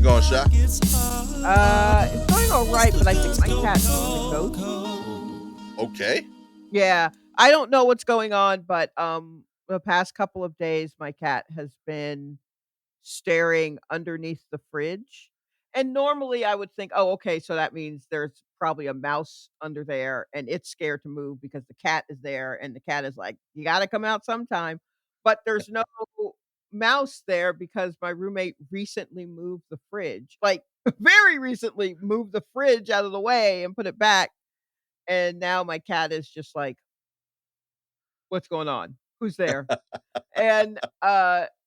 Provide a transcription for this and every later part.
it going, Sha? It's going all right, but I think my cat's going to ghost. Okay. Yeah, I don't know what's going on, but the past couple of days, my cat has been staring underneath the fridge. And normally I would think, oh, okay, so that means there's probably a mouse under there and it's scared to move because the cat is there and the cat is like, you got to come out sometime. But there's no mouse there because my roommate recently moved the fridge, like very recently moved the fridge out of the way and put it back. And now my cat is just like, what's going on? Who's there? And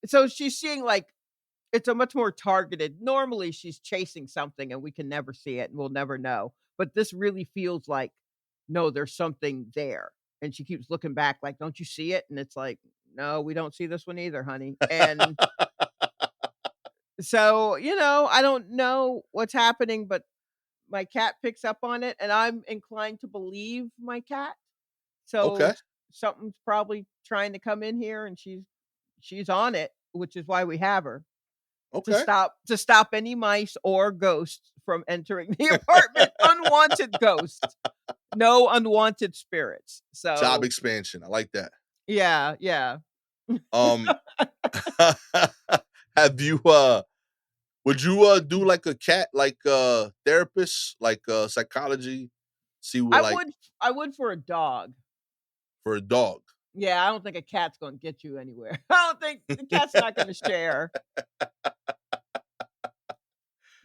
so she's seeing like it's a much more targeted normally, she's chasing something and we can never see it and we'll never know, but this really feels like, no, there's something there, and she keeps looking back like, "Don't you see it?" And it's like, "No, we don't see this one either, honey." And so, I don't know what's happening, but my cat picks up on it, and I'm inclined to believe my cat. So, Okay. something's probably trying to come in here, and she's on it, which is why we have her. To Okay. stop any mice or ghosts from entering the apartment. Unwanted ghosts, no unwanted spirits. Job So, expansion. I like that. yeah, yeah. Um, have you would you do like a cat like therapist, like psychology? See what I like would I would for a dog. for a dog. Yeah, I don't think a cat's gonna get you anywhere. I don't think the cat's not gonna share.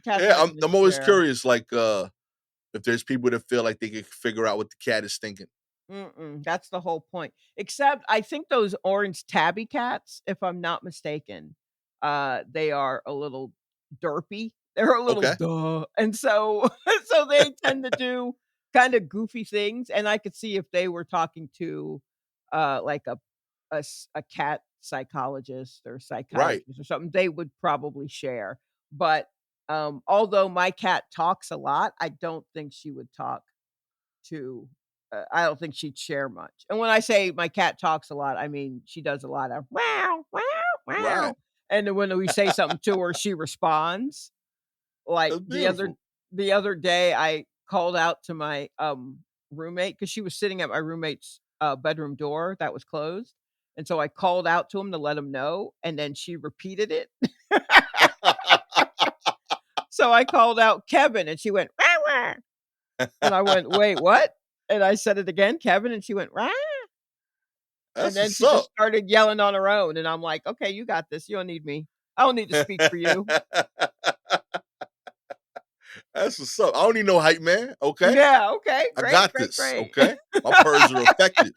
Cat's Yeah, not I'm gonna I'm always share. curious, like if there's people that feel like they can figure out what the cat is thinking. Mm-mm, that's the whole point. Except I think those orange tabby cats, if I'm not mistaken, they are a little derpy. They're a little Okay. duh, and so so they tend to do kind of goofy things. And I could see if they were talking to, like a cat psychologist or Right. psychiatrist or something, they would probably share. But although my cat talks a lot, I don't think she would talk to I don't think she'd share much. And when I say my cat talks a lot, I mean she does a lot of wow, wow, Right. wow. And then when we say something to her, she responds. Like That's the other beautiful. the other day I called out to my roommate because she was sitting at my roommate's bedroom door that was closed. And so I called out to him to let him know, and then she repeated it. So I called out Kevin and she went, "Wah, wah." And I went, "Wait, what?" And I said it again, "Kevin," and she went, "Wah." And That's then what's she up. just started yelling on her own, and I'm like, "Okay, you got this. You don't need me. I don't need to speak for you." That's what's up. I don't need no hype, man. Okay. Yeah, okay, I great, got great, this. great. Okay. My purrs are effective.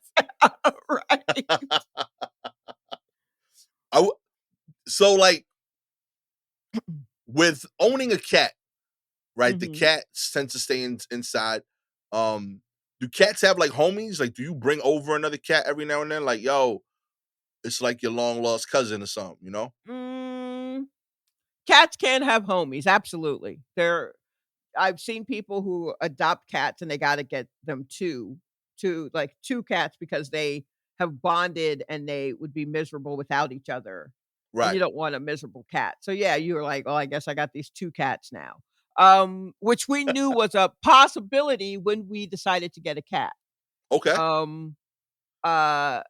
Right. I w- so like with owning a cat, right? The Mhm. cats tend to stay inside. Um, do cats have like homies? Like, do you bring over another cat every now and then? Like, yo, it's like your long lost cousin or something, you know? Mm, cats can have homies, absolutely. I've seen people who adopt cats and they gotta get them 2, like, 2 cats because they have bonded and they would be miserable without each other, and you Right. don't want a miserable cat. So, yeah, you were like, "Oh, I guess I got these 2 cats now." Which we knew was a possibility when we decided to get a cat. Okay. Um, uh,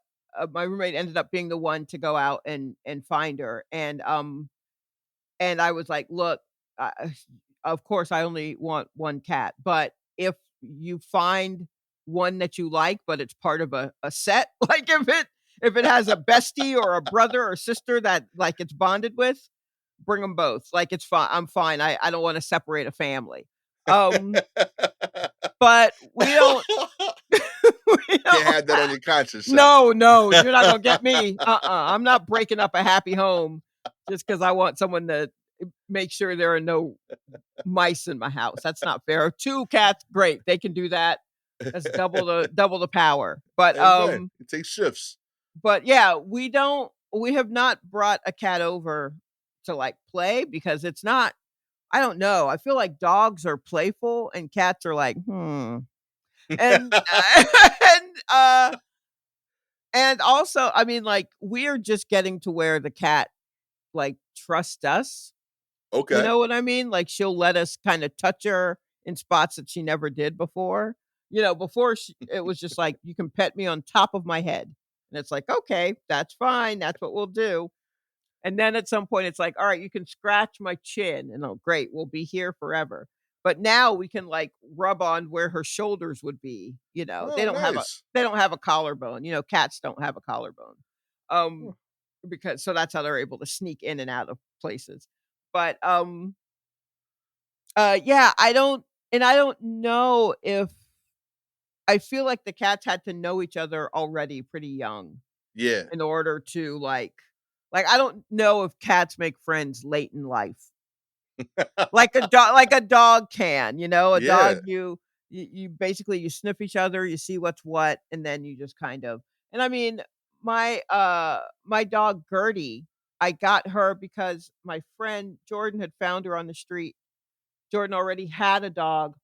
my roommate ended up being the one to go out and find her, and I was like, "Look, uh, of course, I only want 1 cat, but if you find one that you like, but it's part of a set, like, if it has a bestie or a brother or sister that, like, it's bonded with, bring them both. Like, it's fine. I'm fine. I don't wanna separate a family." Um, but we don't we Can't don't have that on your conscience, huh? no, no, you're not gonna get me. I'm not breaking up a happy home just because I want someone to make sure there are no mice in my house. That's not fair. 2 cats, great. They can do that. That's double the power. Amen. It takes shifts. But yeah, we have not brought a cat over to, like, play because it's not I don't know. I feel like dogs are playful and cats are like, "Hmm." And and, uh and also, I mean, like, we're just getting to where the cat, like, trusts us. You Okay. know what I mean? Like, she'll let us kinda touch her in spots that she never did before. Before it was just like, "You can pet me on top of my head." And it's like, "Okay, that's fine, that's what we'll do." And then at some point, it's like, "Alright, you can scratch my chin." And, "Oh, great, we'll be here forever." But now we can, like, rub on where her shoulders would be, Oh, nice. they don't have a collarbone, cats don't have a collarbone. Huh. Um, because so that's how they're able to sneak in and out of places. But, yeah, I don't know if I feel like the cats had to know each other already pretty young Yeah. in order to, I don't know if cats make friends late in life. Like a dog can, a Yeah. dog, you basically you sniff each other, you see what's what, and then you just kind of and I mean, my dog Gertie, I got her because my friend Jordan had found her on the street. Jordan already had a dog,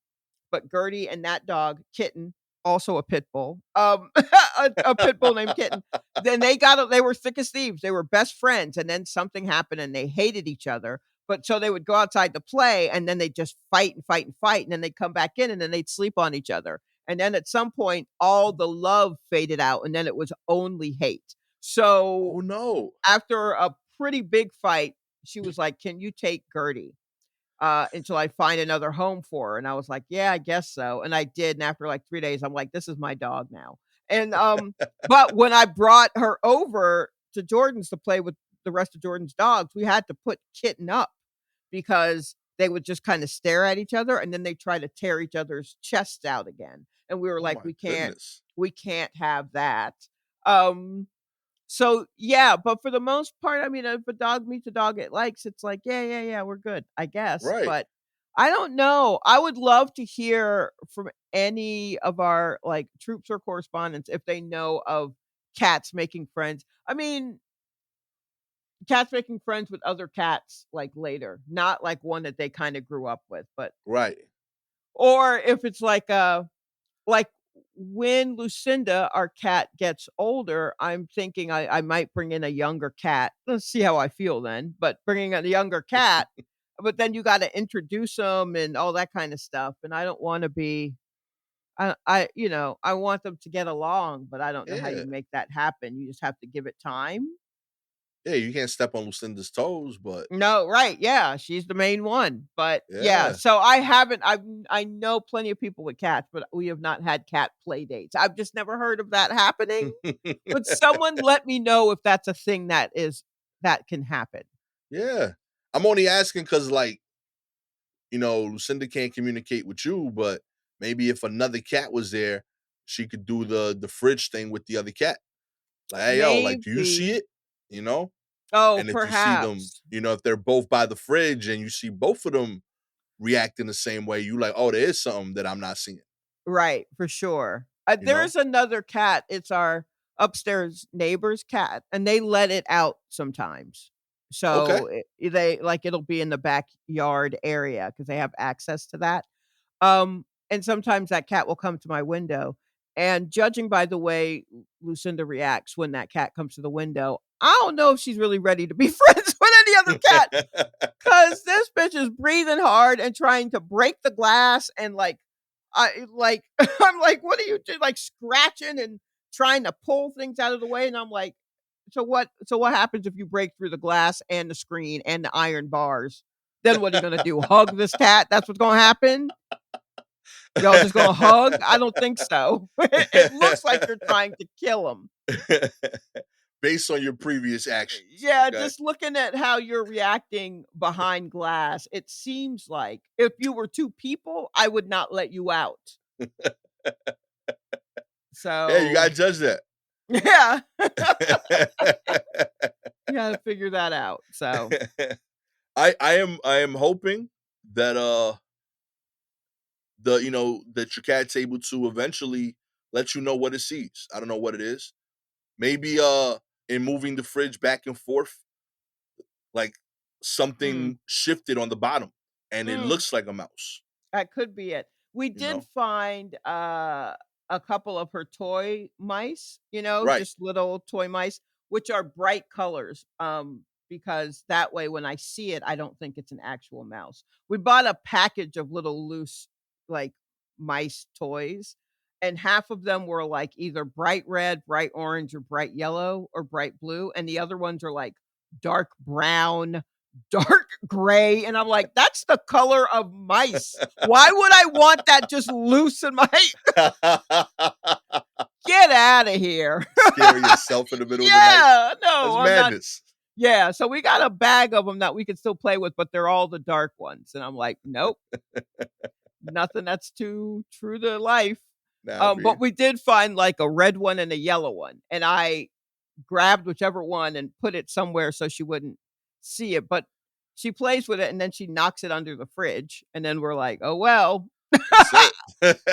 but Gertie and that dog, Kitten, also a pit bull, a pit bull named Kitten, then they were thick as thieves, they were best friends, and then something happened and they hated each other, but so they would go outside to play, and then they'd just fight and fight and fight, and then they'd come back in, and then they'd sleep on each other, and then at some point, all the love faded out, and then it was only hate. So, Oh, no. after a pretty big fight, she was like, "Can you take Gertie?" Until I find another home for her, and I was like, "Yeah, I guess so," and I did, and after, like, 3 days, I'm like, "This is my dog now," and, but when I brought her over to Jordan's to play with the rest of Jordan's dogs, we had to put Kitten up because they would just kinda stare at each other, and then they try to tear each other's chests out again, and we were Oh like, my goodness. we can't have that." Um so, yeah, but for the most part, I mean, if a dog meets a dog it likes, it's like, "Yeah, yeah, yeah, we're good, I guess," Right. but I don't know. I would love to hear from any of our, like, troops or correspondents if they know of cats making friends. I mean, cats making friends with other cats, like, later, not like one that they kinda grew up with, but Right. or if it's like, when Lucinda, our cat, gets older, I'm thinking I might bring in a younger cat. Let's see how I feel then, but bringing in a younger cat, but then you gotta introduce them and all that kinda stuff, and I don't wanna be I want them to get along, but I don't know how Yeah. you make that happen. You just have to give it time? Yeah, you can't step on Lucinda's toes, but No, right, yeah, she's the main one, but yeah, yeah. so I know plenty of people with cats, but we have not had cat play dates. I've just never heard of that happening. Would someone let me know if that's a thing that can happen? Yeah. I'm only asking because, like, Lucinda can't communicate with you, but maybe if another cat was there, she could do the fridge thing with the other cat. Like, "Hey, yo, like, do you see Maybe. it?" You know? Oh, And if you see them, perhaps. if they're both by the fridge and you see both of them reacting the same way, you like, "Oh, there is something that I'm not seeing." Right, for sure. You know? There's another cat, it's our upstairs neighbor's cat, and they let it out sometimes. Okay. So, it'll be in the backyard area because they have access to that. And sometimes that cat will come to my window, and judging by the way Lucinda reacts when that cat comes to the window, I don't know if she's really ready to be friends with any other cat. 'Cause this bitch is breathing hard and trying to break the glass and, I'm like, "What are you do?" Like, scratching and trying to pull things out of the way, and I'm like, so what happens if you break through the glass and the screen and the iron bars? Then what are you gonna do? Hug this cat? That's what's gonna happen? Y'all just gonna hug? I don't think so. It looks like you're trying to kill him. Based on your previous actions, Yeah, okay? just looking at how you're reacting behind glass, it seems like if you were 2 people, I would not let you out. Yeah, you So, gotta judge that. yeah, you gotta figure that out, so I am hoping that that your cat's able to eventually let you know what it sees. I don't know what it is. Maybe in moving the fridge back and forth, like mm, something shifted on the bottom and it mm, looks like a mouse, that could be it. We you did know? find, a couple of her toy mice, Right. just little toy mice, which are bright colors. because that way when I see it, I don't think it's an actual mouse. We bought a package of little loose, like, mice toys, and half of them were, like, either bright red, bright orange, or bright yellow, or bright blue, and the other ones are, like, dark brown, dark gray, and I'm like, "That's the color of mice. Why would I want that just loose in my get outta here." Scaring yourself in the middle of the night. Yeah, That's no, I'm not madness. yeah, so we got a bag of them that we can still play with, but they're all the dark ones, and I'm like, "Nope, nothing that's too true to life." Nah, But man. we did find, like, a red one and a yellow one, and I grabbed whichever one and put it somewhere so she wouldn't see it, but she plays with it, and then she knocks it under the fridge, and then we're like, "Oh, well, That's it.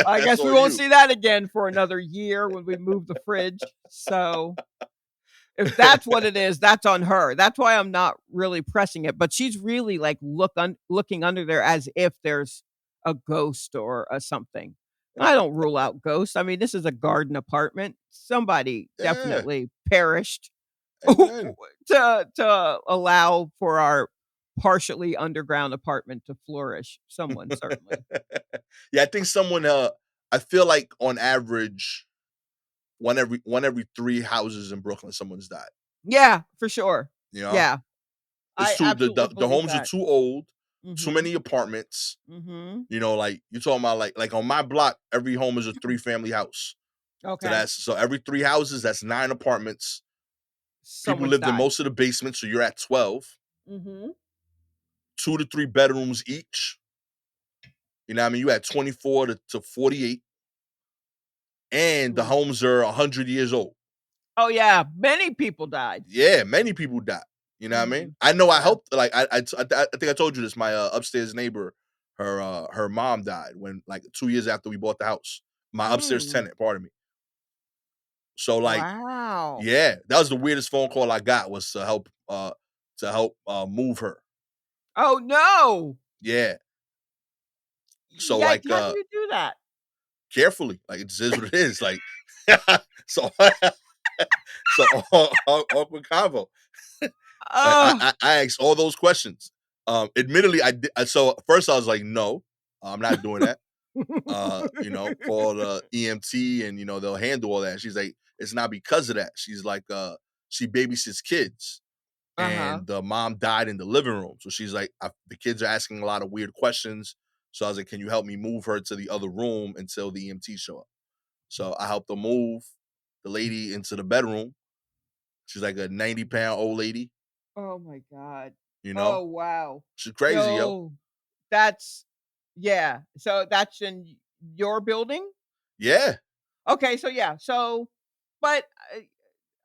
I That's guess we on won't you. see that again for another year when we move the fridge." So if that's what it is, that's on her. That's why I'm not really pressing it, but she's really, like, looking under there as if there's a ghost or a something. I don't rule out ghosts. I mean, this is a garden apartment. Somebody Yeah. definitely perished Amen. to allow for our partially underground apartment to flourish. Someone certainly. Yeah, I think someone I feel like on average one every 3 houses in Brooklyn someone's died. Yeah, for sure. You know? Yeah, It's I too absolutely the believe homes are that. too old, too Mhm. many apartments. Mhm. You know, like you're talking about like on my block, every home is a 3 family house. So Okay. that's so every 3 houses, that's 9 apartments. People Someone's lived in died. most of the basements, so you're at 12. Mhm. 2 to 3 bedrooms each. You know what I mean? You had 24 to 48, and the Mm. homes are 100 years old. Oh, yeah, many people died. Yeah, many people died. You know what I mean? Mhm. I know I Yeah. helped. Like I think I told you this. My upstairs neighbor, her mom died when like 2 years after we bought the house. My upstairs Mm. tenant, pardon me. So like, Wow. yeah, that was the weirdest phone call I got was to help move her. Oh, no. Yeah. So Yike, like how do you do that? carefully, like it just is what it is. Like so so awkward convo. Oh. I asked all those questions. Admittedly, I did. So first, I was like, "No, I'm not doing that." Call the EMT, and they'll handle all that. She's like, "It's not because of that." She's like, she babysits kids, Uh-huh. and the mom died in the living room. So she's like, the kids are asking a lot of weird questions. So I was like, "Can you help me move her to the other room until the EMT show up?" So I helped her move the lady into the bedroom. She's like a 90-pound old lady. Oh my god. You know, Oh, wow. she's crazy, yo. No. That's yeah. So that's in your building? Yeah. Okay, so yeah. So but,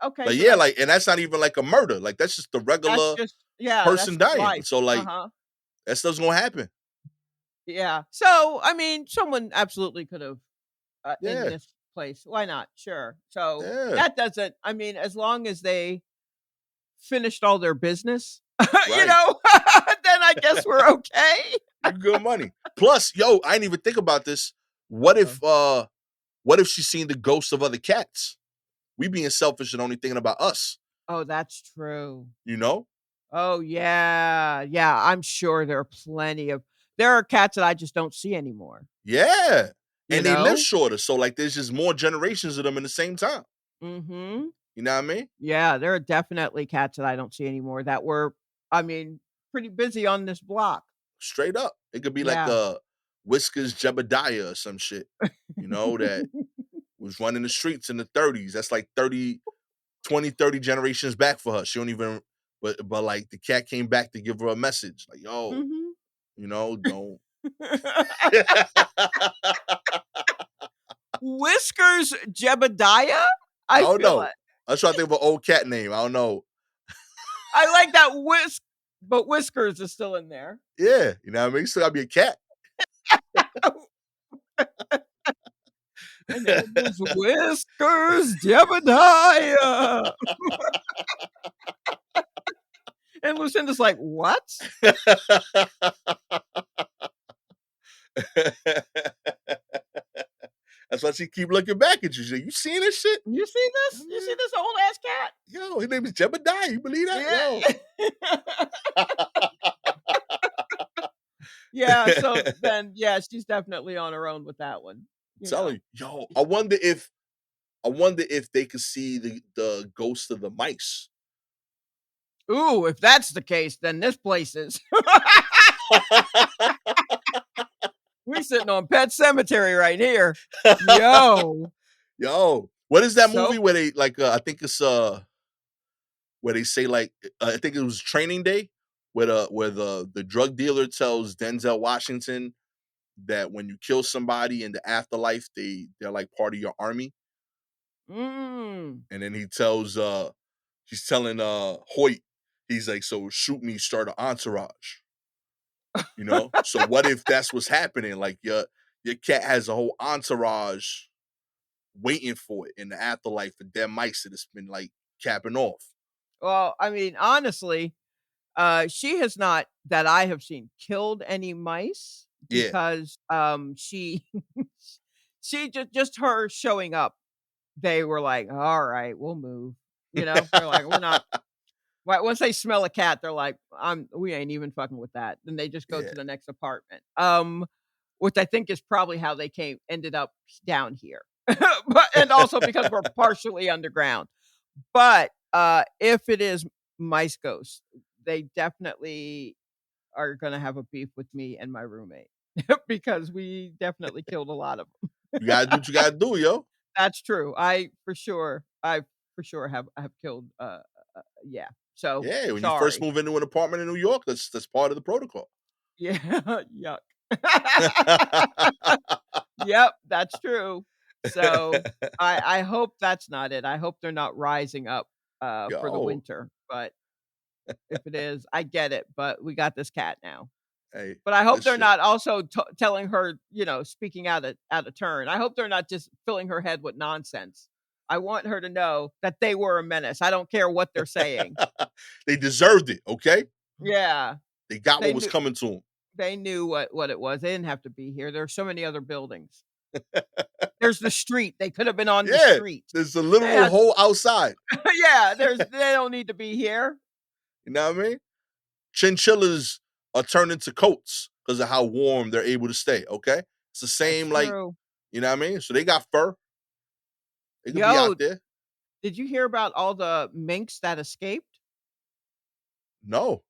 okay, But so yeah, like, and that's not even like a murder. Like, that's just a that's regular just yeah, person that's just dying. life. So, like, Uh-huh. that stuff's gonna happen. Yeah. So, I mean, someone absolutely could have, in Yeah. this place. Why not? Sure. So, Yeah. that doesn't I mean, as long as they finished all their business, you Right. know, then I guess we're okay. You good money. Plus, yo, I didn't even think about this. What Uh-huh. if she's seen the ghosts of other cats? We being selfish and only thinking about us, Oh, that's true. you know? Oh, yeah. Yeah, I'm sure there are cats that I just don't see anymore, Yeah. you And they live know? shorter. So, like, there's just more generations of them in the same time. Mhm. You know what I mean? Yeah, there are definitely cats that I don't see anymore that were, I mean, pretty busy on this block. Straight up. It could be like Yeah. a Whiskers Jebediah or some shit, that was running the streets in the 30s. That's like 30 generations back for her. She don't even but like the cat came back to give her a message. Like, yo, Mhm. don't Whiskers Jebediah? I I don't feel know. like I was trying to think of an old cat name. I don't know. I like that but Whiskers is still in there. Yeah, you know what I mean? Still gotta be a cat. My name is Whiskers Jebediah. And Lucinda's like, "What? That's why she keep looking back at you. She's like, you seen this shit? You see I this? You see mean, this old ass cat?" yo, his name is Jebediah. You believe that? Yeah. Yo. Yeah, so then, yeah, she's definitely on her own with that one, you Telling know? you, yo, I wonder if they could see the ghost of the mice. Ooh, if that's the case, then this place is we sitting on Pet Cemetery right here. Yo, Yo, what is that movie so where they like? I think it's where they say like I think it was Training Day, where the drug dealer tells Denzel Washington that when you kill somebody in the afterlife, they're like part of your army, mm. and then he's telling Hoyt, he's like, so shoot me, start an entourage. So what if that's what's happening? Like your cat has a whole entourage waiting for it in the afterlife for dead mice that it's been like capping off. Well, I mean, honestly, she has not, that I have seen, killed any mice Yeah. because, she she just her showing up, they were like, "Alright, we'll move." They're like, "We're not." Right, once they smell a cat, they're like, we ain't even fucking with that." Then they just go Yeah. to the next apartment, which I think is probably how they ended up down here. But and also because we're partially underground. But, if it is mice ghosts, they definitely are gonna have a beef with me and my roommate because we definitely killed a lot of them. You gotta do what you gotta do, yo. That's true. I for sure have killed, yeah. So, Yeah, when you first sorry. move into an apartment in New York, that's part of the protocol. Yeah, yuck. Yep, that's true. So, I hope that's not it. I hope they're not rising up, for the Yo, winter, but if it is, I get it, but we got this cat now. hey, But I hope that they're shit. not also telling her, speaking out of turn. I hope they're not just filling her head with nonsense. I want her to know that they were a menace. I don't care what they're saying. They deserved it, okay? Yeah, They got what they was knew coming to them. they knew what it was. They didn't have to be here. There are so many other buildings. There's the street. They could have been on the Yeah, street. there's a They literal had hole outside. yeah, they don't need to be here. You know what I mean? Chinchillas are turned into coats because of how warm they're able to stay, okay? It's the That's same, like, true. you know what I mean? So they got fur. They could be Yo, out there. did you hear about all the minks that escaped? No,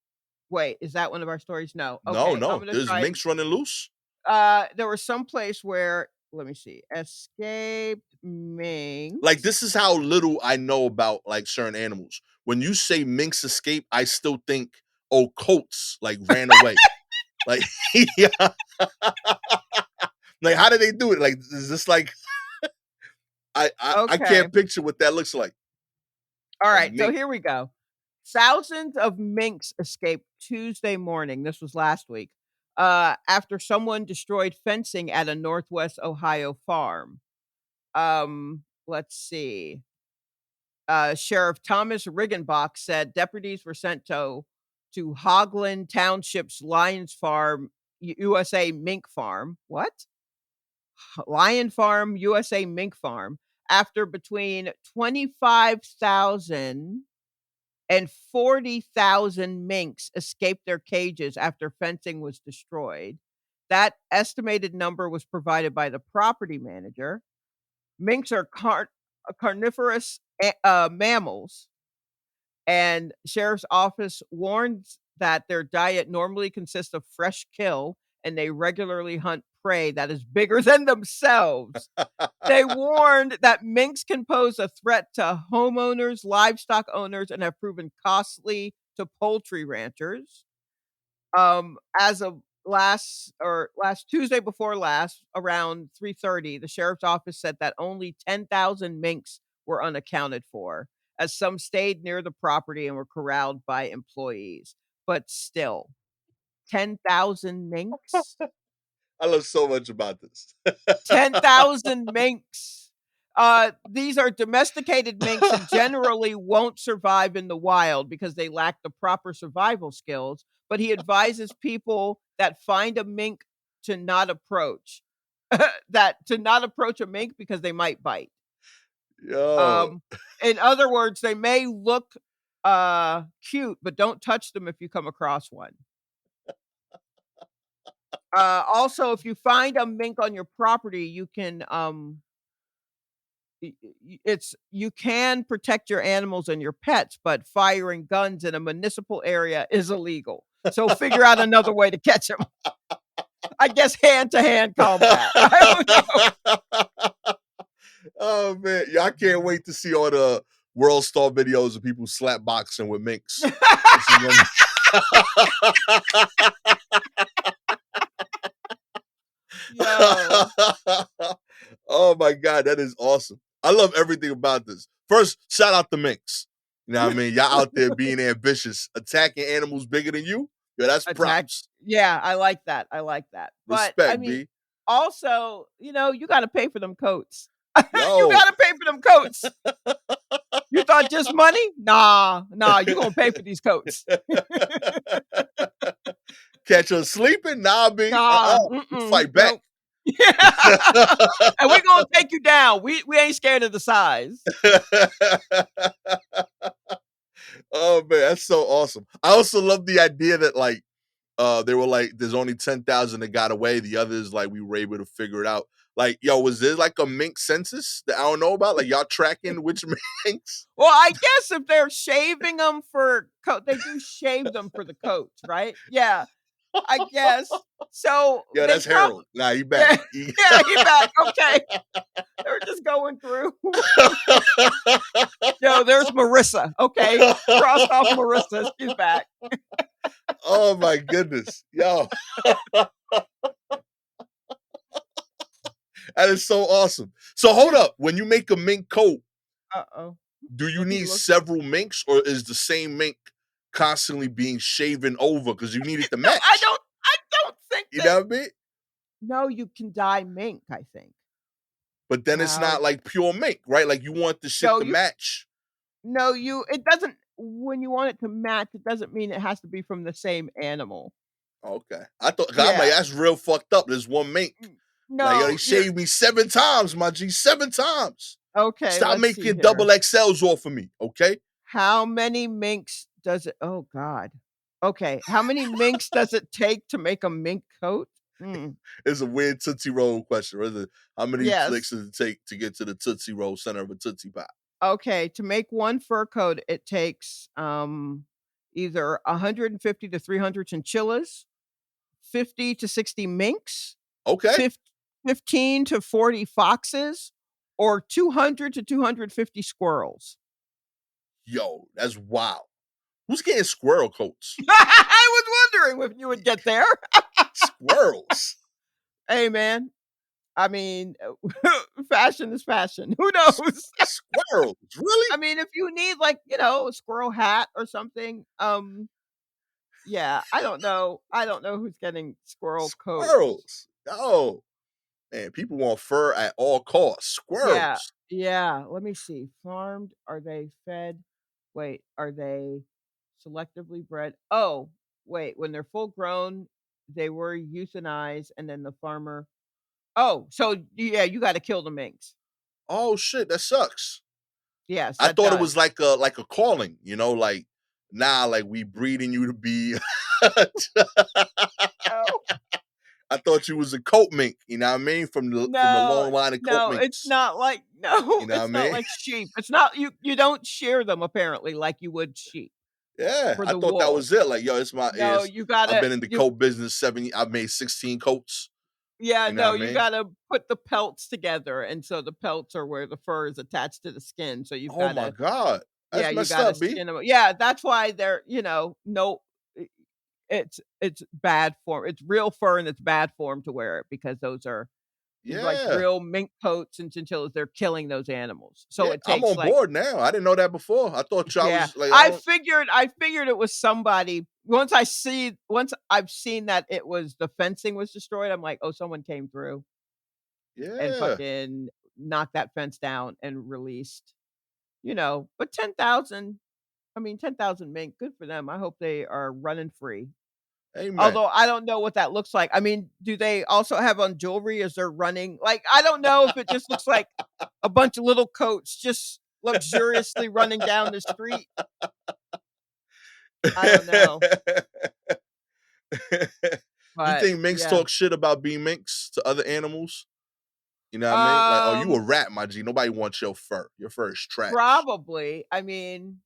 Wait, is that one of our stories? No. no, Okay, I'm no. gonna There's try. minks running loose. There was some place where, let me see, escaped Like, minks. this is how little I know about, like, certain animals. When you say minks escape, I still think, oh, coats, like, ran away. Like, yeah. Like, how did they do it? Like, is this like I Okay. can't picture what that looks like. All A right, so mink. here we go. Thousands of minks escaped Tuesday morning, this was last week, after someone destroyed fencing at a Northwest Ohio farm. Let's see. Sheriff Thomas Riggenbach said deputies were sent to Hogland Township's Lions Farm, USA Mink Farm. What? Lion Farm, USA Mink Farm, after between 25,000 and 40,000 minks escaped their cages after fencing was destroyed. That estimated number was provided by the property manager. Minks are carnivorous mammals, and sheriff's office warns that their diet normally consists of fresh kill and they regularly hunt prey that is bigger than themselves. They warned that minks can pose a threat to homeowners, livestock owners, and have proven costly to poultry ranchers. As of last Tuesday before last, around 3:30, the sheriff's office said that only 10,000 minks were unaccounted for, as some stayed near the property and were corralled by employees. But still, 10,000 minks? I love so much about this. 10,000 minks. These are domesticated minks and generally won't survive in the wild because they lack the proper survival skills. But he advises people that find a mink to not approach, to not approach a mink because they might bite. Yo. Um, in other words, they may look. Cute, but don't touch them if you come across one. Also, if you find a mink on your property, you can, it's you can protect your animals and your pets, but firing guns in a municipal area is illegal. So figure out another way to catch them. I guess hand to hand combat. I don't know. Oh man, yeah, I can't wait to see all the world star videos of people slap boxing with minks. This is gonna Yo. Oh my god, that is awesome. I love everything about this. First, shout out to minks. You know what I mean? Y'all out there being ambitious, attacking animals bigger than you. Yeah, that's Attack. props. Yeah, I like that. I like that. But I Respect, mean, B. also, you got to pay for them coats. You Yo. got to pay for them coats. You thought just money? Nah, nah, you gonna pay for these coats. Catch her sleeping? Nah, B. Nah, We fight back. nope. And we gonna take you down. We ain't scared of the size. Oh man, that's so awesome. I also love the idea that like they were like, there's only 10,000 that got away. The others, like, we were able to figure it out. Like, yo, was there like a mink census that I don't know about? Like, y'all tracking which minks? Well, I guess if they're shaving them for coat, they do shave them for the coats, right? Yeah, I guess. So Yo, they that's probably Harold. Nah, he back. yeah, yeah, he back. Okay. They were just going through. Yo, there's Marissa. Okay. Crossed off Marissa. She's back. Oh my goodness. Yo, that is so awesome. So hold up. When you make a mink coat, Uh-oh. do you Let me need look. several minks or is the same mink constantly being shaven over? Because you need it to No, I match. don't I don't think You that know what I mean? no, you can dye mink, I think. But then it's Now, not like pure mink, right? Like you want the shit no, to you match. no, you it doesn't when you want it to match, it doesn't mean it has to be from the same animal. Okay. I thought, 'cause I'm like, Yeah. that's real fucked up. There's one mink. Like, yo, they No, you're shaved me 7 times, my G, 7 times. okay, Stop let's see making double here. XLs off of me, okay? How many minks does it oh god. Okay, how many minks does it take to make a mink coat? Mm, It's a weird Tootsie Roll question. How many yes. clicks does it take to get to the Tootsie Roll center of a Tootsie Pop? Okay, to make one fur coat, it takes, either 150 to 300 chinchillas, 50 to 60 minks, Okay. fif 15 to 40 foxes, or 200 to 250 squirrels. Yo, that's wild. Who's getting squirrel coats? I was wondering when you would get there. Squirrels. Hey, man. I mean, fashion is fashion. Who knows? Squirrels. Really? I mean, if you need, like, a squirrel hat or something, yeah, I don't know. I don't know who's getting squirrel coats. Squirrels. Oh, man, people want fur at all costs. Yeah, Squirrels. yeah. Let me see. Farmed? Are they fed? Wait, are they selectively bred? Oh, wait. When they're full grown, they were euthanized, and then the farmer. Oh, so yeah, you got to kill the minks. Oh shit, that sucks. Yes, I that thought it does. was like a calling, like nah, like we breeding you to be. Oh. I thought you was a coat mink, you know what I mean? From the No, long line of coat no, it's minks. not like You no, know what I it's not mean? like sheep. It's not you don't shear them apparently like you would sheep Yeah, for I the thought that wool. was it. Like, yo, it's my No, ears. you I've gotta been in the you coat business 7 years. I've made 16 coats. yeah, You know no, what I you mean? gotta put the pelts together, and so the pelts are where the fur is attached to the skin, so you've Oh my gotta god, yeah, that's you messed gotta up, B. skin them. Yeah, that's why they're, no I it's bad form. It's real fur and it's bad form to wear it because those are like Yeah, real mink coats and chinchillas, they're killing those animals. So yeah, it I'm takes on like board now. I didn't know that before. I thought y'all yeah, was like, I I don't. figured I figured it was somebody once I've seen that it was the fencing was destroyed, I'm like, "Oh, someone came through and Yeah, fucking knocked that fence down and released," but 10,000 I mean, 10,000 mink, good for them. I hope they are running free. amen. Although I don't know what that looks like. I mean, do they also have on jewelry as they're running? Like, I don't know if it just looks like a bunch of little coats just luxuriously running down the street. I don't know, You but think minks yeah. talk shit about being minks to other animals? You know what I mean? Like, "Oh, you a Um, rat, my G. Nobody wants your fur. Your fur is trash." Probably. I mean,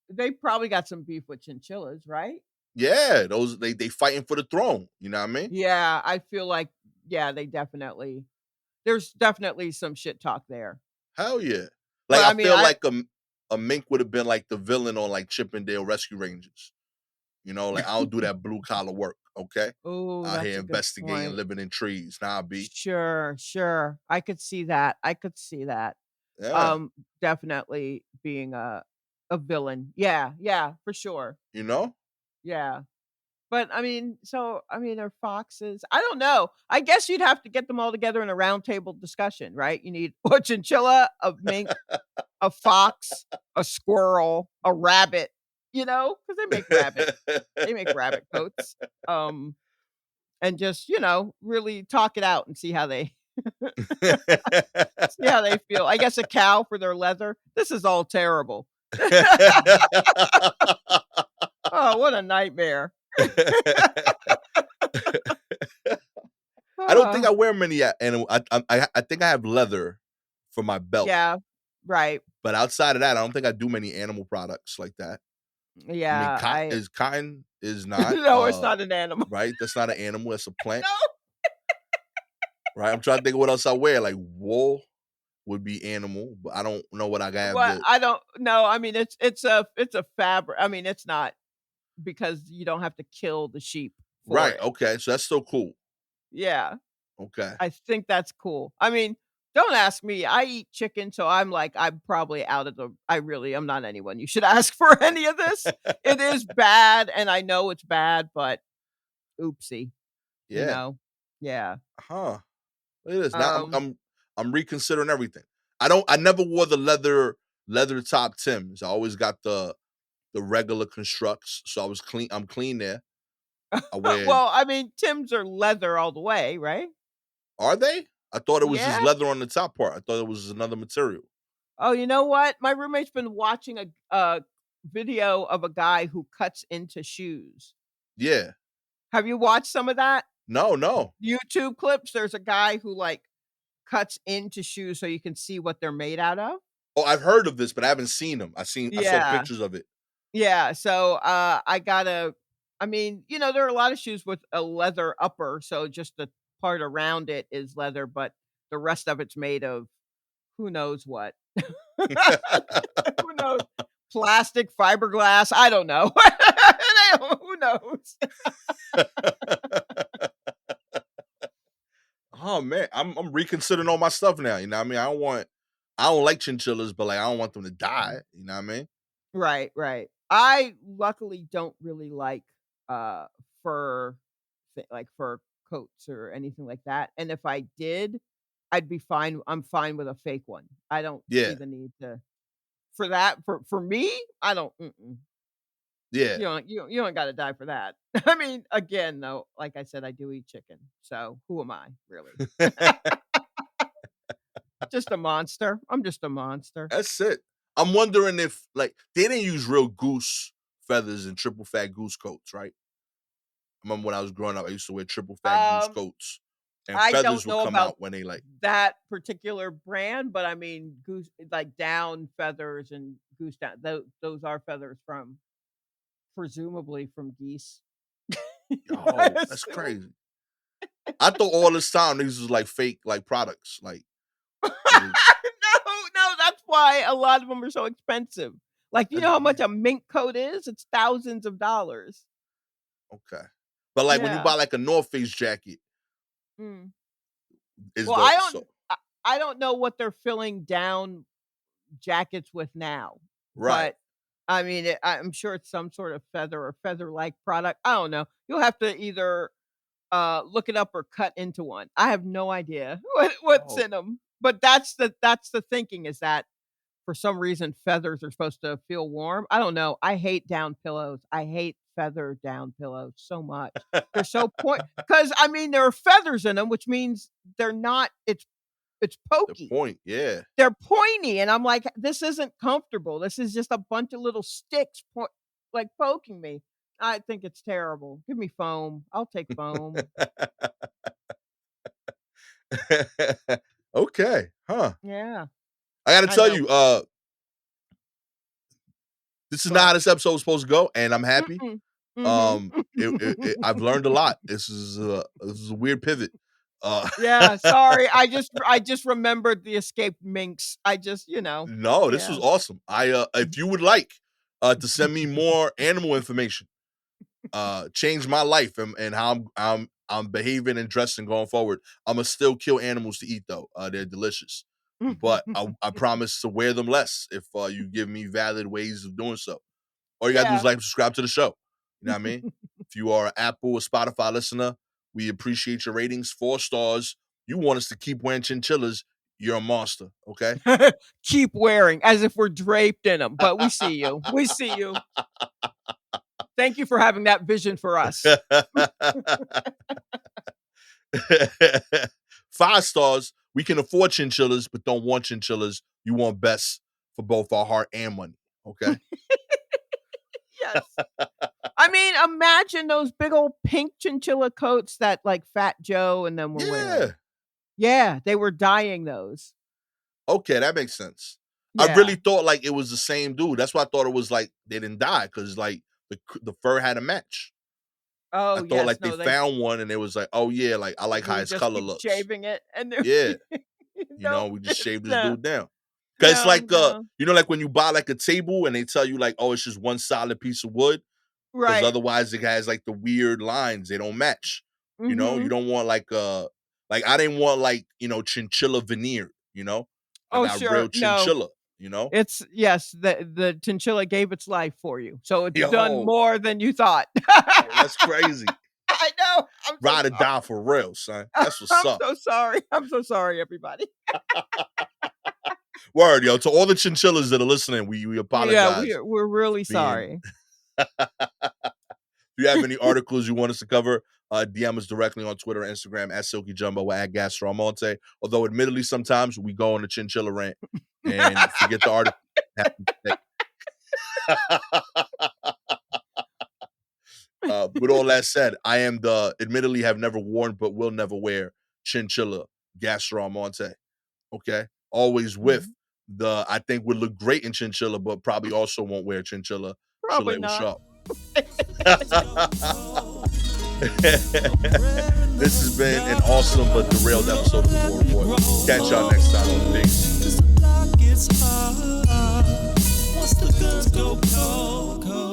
they probably got some beef with chinchillas, right? Yeah, those they fighting for the throne, you know what I mean? Yeah, I feel like yeah, there's definitely some shit talk there. Hell yeah. Like, But I I mean, feel like a mink would have been like the villain on, like, Chippendale Rescue Rangers, you know? Like, "I don't do that blue collar work, okay? oh, Out that's here a good investigating, point. living in trees. Nah, B." Sure, sure. I could see that. I could see that. Yeah, Definitely being a villain. Yeah, yeah, for sure. you know? Yeah. But I mean, are foxes? I don't know. I guess you'd have to get them all together in a roundtable discussion, right? You need a chinchilla, a mink, a fox, a squirrel, a rabbit, because they make rabbit coats. Um, and just, really talk it out and see how they feel. I guess a cow for their leather. This is all terrible. Oh, what a nightmare. I don't think Ah, I wear many animal. I think I have leather for my belt, yeah, right. but outside of that, I don't think I do many animal products like that. I mean, Yeah, cotton is not no, it's not an animal. right. That's not an animal. That's a plant, No. right? I'm trying to think of what else I wear. Like wool would be animal, but I don't know what I have Well, the I don't know. I mean, it's a fabric. I mean, it's not because you don't have to kill the sheep for right. it. Okay, so that's still cool. Yeah, Okay. I think that's cool. I mean, don't ask me. I eat chicken, so I'm probably out of the I'm not anyone you should ask for any of this. It is bad, and I know it's bad, but oopsie, you Yeah. know? Yeah. Huh. It is now. Um, I'm reconsidering everything. I never wore the leather top Tims. I always got the regular constructs. So I was clean. I'm clean there. I wear. well, I mean, Tim's are leather all the way, right? Are they? I thought it was just Yeah? leather on the top part. I thought it was another material. Oh, you know what? My roommate's been watching a video of a guy who cuts into shoes. Yeah. Have you watched some of that? No, no. YouTube clips? There's a guy who, like, cuts into shoes so you can see what they're made out of. Oh, I've heard of this, but I haven't seen them. I saw Yeah. pictures of it. Yeah, so, there are a lot of shoes with a leather upper, so just the part around it is leather, but the rest of it's made of who knows what. Who knows? Plastic, fiberglass, I don't know. Who knows? Oh man, I'm reconsidering all my stuff now. You know what I mean? I don't like chinchillas, but like I don't want them to die. You know what I mean? Right, right. I luckily don't really like, uh, fur fur coats or anything like that, and if I did, I'm fine with a fake one. I don't see Yeah. the need to for that for me, I don't mm-mm. Yeah. You don't gotta die for that. I mean, again, though, like I said, I do eat chicken, so who am I, really? Just a monster. I'm just a monster. That's it. I'm wondering if like they didn't use real goose feathers and triple fat goose coats, right? I remember when I was growing up, I used to wear triple fat goose Um, coats, and I feathers don't would know come about out when they like. that particular brand, but I mean, goose like down feathers and goose down, those are feathers from presumably from geese. I Oh, that's assume. crazy. I thought all this time these was like fake like products, like it was No, no, that's why a lot of them are so expensive. Like, you that's know how much weird. a mink coat is? It's thousands of dollars. Okay, but like when you Yeah. buy like a North Face jacket, Mm. is Well, the so I don't know what they're filling down jackets with now, right? but I mean, I'm sure it's some sort of feather or feather-like product. I don't know. You'll have to either, look it up or cut into one. I have no idea what's Oh, in them. But that's the thinking is that for some reason feathers are supposed to feel warm. I don't know. I hate down pillows. I hate feather down pillows so much. They're so point because I mean there are feathers in them, which means they're not. It's it's The pokey. point, yeah. They're pointy, and I'm like, "This isn't comfortable. This is just a bunch of little sticks like, poking me." I think it's terrible. Give me foam. I'll take foam. Okay, huh. Yeah, I gotta I tell know. you, this is not how What? this episode was supposed to go, and I'm happy. Mm-mm. Mhm. I've learned a lot. This is a weird pivot. Uh, Yeah, sorry. I just remembered the escaped minks. I just, no, this was yeah. awesome. If you would like, to send me more animal information, change my life and how I'm behaving and dressing going forward. Imma still kill animals to eat though. They're delicious, but I promise to wear them less if you give me valid ways of doing so. All you gotta do is Yeah. like, subscribe to the show. You know what I mean? If you are an Apple or Spotify listener, we appreciate your ratings. 4 stars. You want us to keep wearing chinchillas, you're a monster. Okay. Keep wearing as if we're draped in them. But we see you. We see you. Thank you for having that vision for us. 5 stars. We can afford chinchillas, but don't want chinchillas. You want best for both our heart and money. Okay. Yes. I mean, imagine those big old pink chinchilla coats that, like, Fat Joe and them were wearing. Yeah. Yeah, they were dyeing those. Okay, that makes sense. I Yeah. really thought like it was the same dude. That's why I thought it was like they didn't die because like the fur had a match. I Oh, thought yes. like they No, they found one and it was like, oh yeah, like I like how we his just color keep looks. shaving it, and then Yeah, nope, we just it's shaved this no, dude down. Cause it's no, like no. like when you buy like a table and they tell you like, oh, it's just one solid piece of wood. Because Right. otherwise it has like the weird lines, they don't match. You Mhm. don't want like I didn't want like, chinchilla veneer, I Oh, got real sure. No. chinchilla, you know? It's yes, the chinchilla gave its life for you, so it's done Yo, more than you thought. that's crazy. I know. I'm so Ride or sorry. die for real, son. That's what's I'm up. so sorry. I'm so sorry, everybody. Word, yo. To all the chinchillas that are listening, we Yeah, apologize we're really being sorry. if you have any articles you want us to cover, DM us directly on Twitter and Instagram at Silky Jumbo or at Gastor Almonte. Although, admittedly, sometimes we go on a chinchilla rant and forget the article. Happy mistake. With all that said, I am the admittedly have never worn but will never wear chinchilla Gastor Almonte. Okay, always with Mhm. I think would look great in chinchilla, but probably also won't wear chinchilla. Probably Shalewa not. Sharpe. This has been an awesome but derailed episode of the War Report. Catch y'all next time. Peace. Cause the clock gets high once the girls go cold.